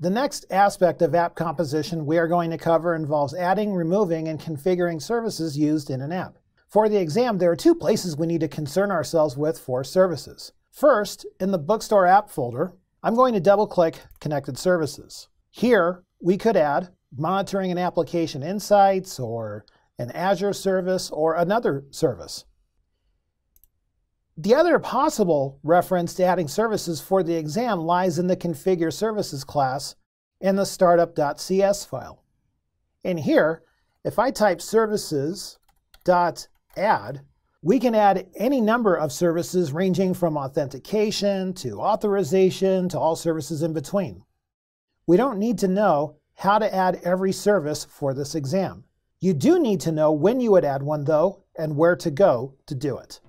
The next aspect of app composition we are going to cover involves adding, removing, and configuring services used in an app. For the exam, there are two places we need to concern ourselves with for services. First, in the Bookstore app folder, I'm going to double-click Connected Services. Here, we could add monitoring and application insights, or an Azure service, or another service. The other possible reference to adding services for the exam lies in the Configure Services class in the startup.cs file. In here, if I type services.add, we can add any number of services ranging from authentication to authorization to all services in between. We don't need to know how to add every service for this exam. You do need to know when you would add one, though, and where to go to do it.